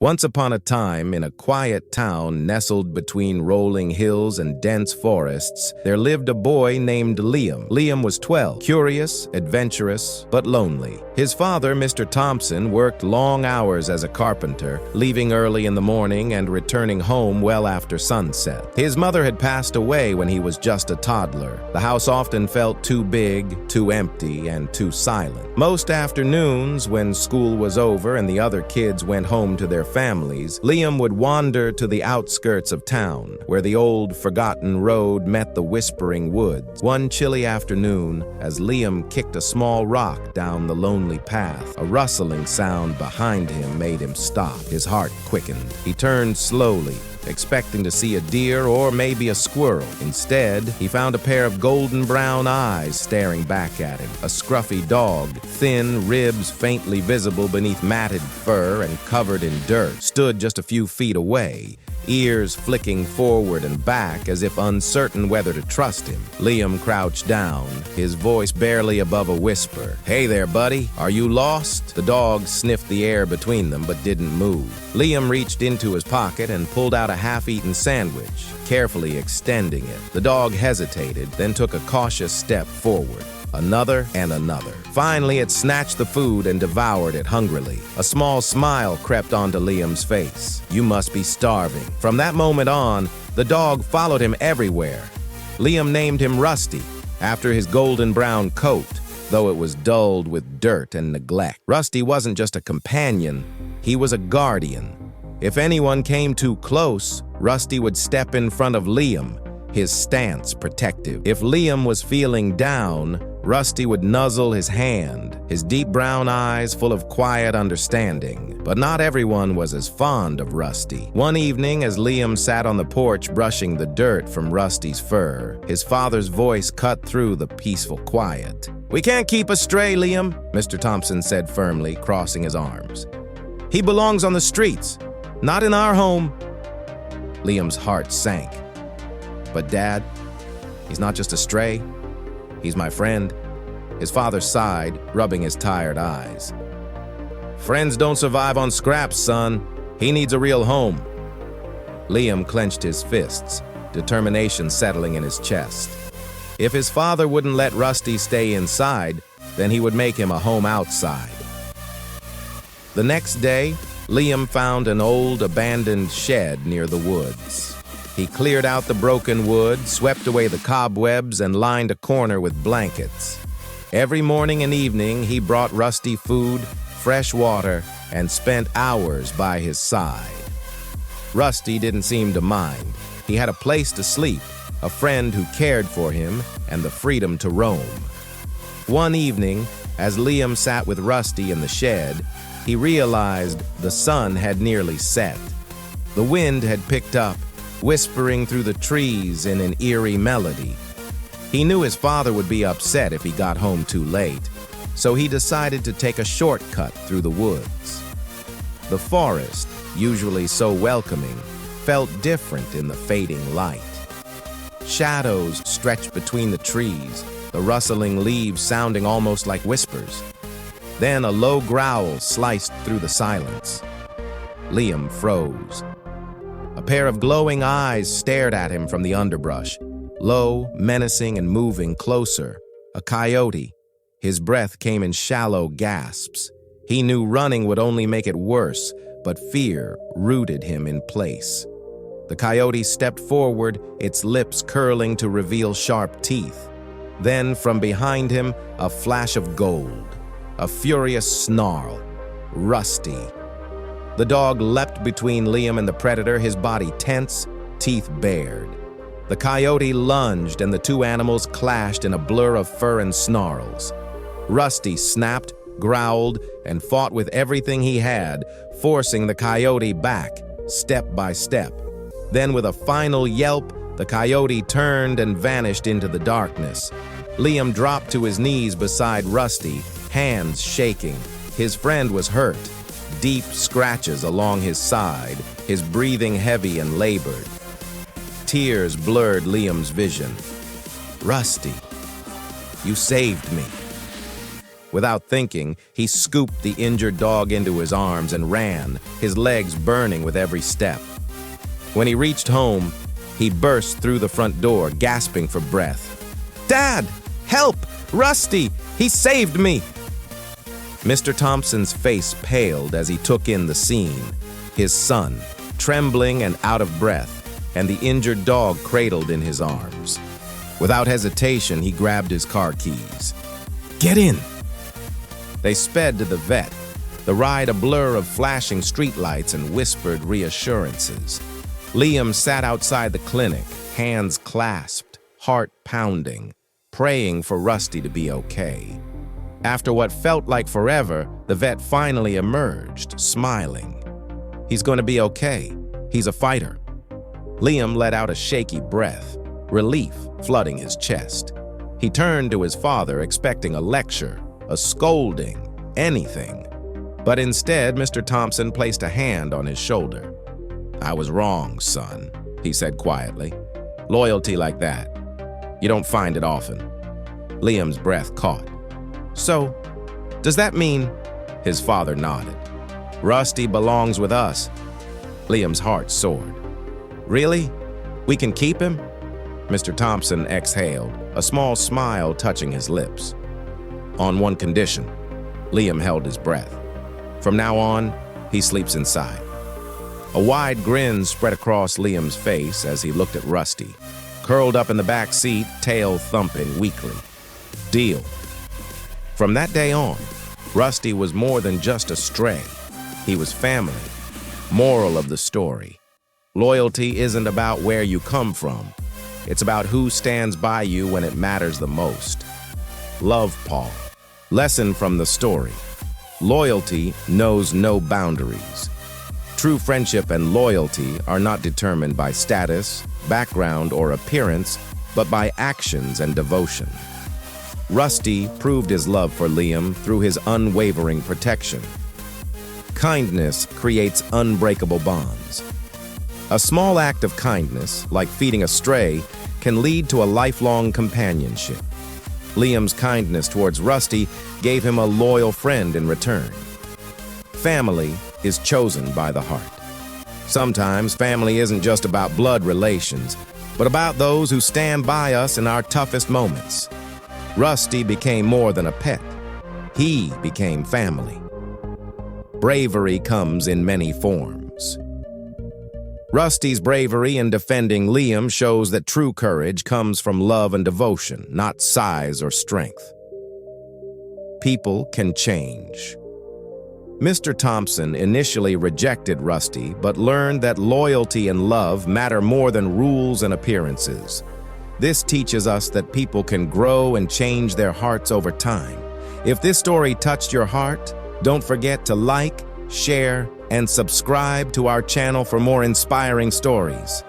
Once upon a time, in a quiet town nestled between rolling hills and dense forests, there lived a boy named Liam. Liam was 12, curious, adventurous, but lonely. His father, Mr. Thompson, worked long hours as a carpenter, leaving early in the morning and returning home well after sunset. His mother had passed away when he was just a toddler. The house often felt too big, too empty, and too silent. Most afternoons, when school was over and the other kids went home to their families, Liam would wander to the outskirts of town, where the old, forgotten road met the whispering woods. One chilly afternoon, as Liam kicked a small rock down the lonely path, a rustling sound behind him made him stop. His heart quickened. He turned slowly, expecting to see a deer or maybe a squirrel. Instead, he found a pair of golden brown eyes staring back at him. A scruffy dog, thin ribs faintly visible beneath matted fur and covered in dirt, stood just a few feet away, ears flicking forward and back as if uncertain whether to trust him. Liam crouched down, his voice barely above a whisper. "Hey there, buddy. Are you lost?" The dog sniffed the air between them but didn't move. Liam reached into his pocket and pulled out a half-eaten sandwich, carefully extending it. The dog hesitated, then took a cautious step forward. Another and another. Finally, it snatched the food and devoured it hungrily. A small smile crept onto Liam's face. "You must be starving." From that moment on, the dog followed him everywhere. Liam named him Rusty, after his golden brown coat, though it was dulled with dirt and neglect. Rusty wasn't just a companion, he was a guardian. If anyone came too close, Rusty would step in front of Liam, his stance protective. If Liam was feeling down, Rusty would nuzzle his hand, his deep brown eyes full of quiet understanding. But not everyone was as fond of Rusty. One evening, as Liam sat on the porch brushing the dirt from Rusty's fur, his father's voice cut through the peaceful quiet. "We can't keep a stray, Liam," Mr. Thompson said firmly, crossing his arms. "He belongs on the streets, not in our home." Liam's heart sank. "But Dad, he's not just a stray. He's my friend." His father sighed, rubbing his tired eyes. "Friends don't survive on scraps, son. He needs a real home." Liam clenched his fists, determination settling in his chest. If his father wouldn't let Rusty stay inside, then he would make him a home outside. The next day, Liam found an old, abandoned shed near the woods. He cleared out the broken wood, swept away the cobwebs, and lined a corner with blankets. Every morning and evening, he brought Rusty food, fresh water, and spent hours by his side. Rusty didn't seem to mind. He had a place to sleep, a friend who cared for him, and the freedom to roam. One evening, as Liam sat with Rusty in the shed, he realized the sun had nearly set. The wind had picked up, whispering through the trees in an eerie melody. He knew his father would be upset if he got home too late, so he decided to take a shortcut through the woods. The forest, usually so welcoming, felt different in the fading light. Shadows stretched between the trees, the rustling leaves sounding almost like whispers. Then a low growl sliced through the silence. Liam froze. A pair of glowing eyes stared at him from the underbrush, low, menacing, and moving closer. A coyote. His breath came in shallow gasps. He knew running would only make it worse, but fear rooted him in place. The coyote stepped forward, its lips curling to reveal sharp teeth. Then, from behind him, a flash of gold. A furious snarl. Rusty. The dog leapt between Liam and the predator, his body tense, teeth bared. The coyote lunged, and the two animals clashed in a blur of fur and snarls. Rusty snapped, growled, and fought with everything he had, forcing the coyote back, step by step. Then, with a final yelp, the coyote turned and vanished into the darkness. Liam dropped to his knees beside Rusty, hands shaking. His friend was hurt. Deep scratches along his side, his breathing heavy and labored. Tears blurred Liam's vision. "Rusty, you saved me." Without thinking, he scooped the injured dog into his arms and ran, his legs burning with every step. When he reached home, he burst through the front door, gasping for breath. "Dad! Help! Rusty! He saved me!" Mr. Thompson's face paled as he took in the scene. His son, trembling and out of breath, and the injured dog cradled in his arms. Without hesitation, he grabbed his car keys. "Get in!" They sped to the vet, the ride a blur of flashing streetlights and whispered reassurances. Liam sat outside the clinic, hands clasped, heart pounding, praying for Rusty to be okay. After what felt like forever, the vet finally emerged, smiling. "He's going to be okay. He's a fighter." Liam let out a shaky breath, relief flooding his chest. He turned to his father, expecting a lecture, a scolding, anything. But instead, Mr. Thompson placed a hand on his shoulder. "I was wrong, son," he said quietly. "Loyalty like that, you don't find it often." Liam's breath caught. "So, does that mean—" His father nodded. "Rusty belongs with us." Liam's heart soared. "Really? We can keep him?" Mr. Thompson exhaled, a small smile touching his lips. "On one condition." Liam held his breath. "From now on, he sleeps inside." A wide grin spread across Liam's face as he looked at Rusty, curled up in the back seat, tail thumping weakly. "Deal." From that day on, Rusty was more than just a stray. He was family. Moral of the story: loyalty isn't about where you come from. It's about who stands by you when it matters the most. Love, Paul. Lesson from the story: loyalty knows no boundaries. True friendship and loyalty are not determined by status, background, or appearance, but by actions and devotion. Rusty proved his love for Liam through his unwavering protection. Kindness creates unbreakable bonds. A small act of kindness, like feeding a stray, can lead to a lifelong companionship. Liam's kindness towards Rusty gave him a loyal friend in return. Family is chosen by the heart. Sometimes family isn't just about blood relations, but about those who stand by us in our toughest moments. Rusty became more than a pet. He became family. Bravery comes in many forms. Rusty's bravery in defending Liam shows that true courage comes from love and devotion, not size or strength. People can change. Mr. Thompson initially rejected Rusty, but learned that loyalty and love matter more than rules and appearances. This teaches us that people can grow and change their hearts over time. If this story touched your heart, don't forget to like, share, and subscribe to our channel for more inspiring stories.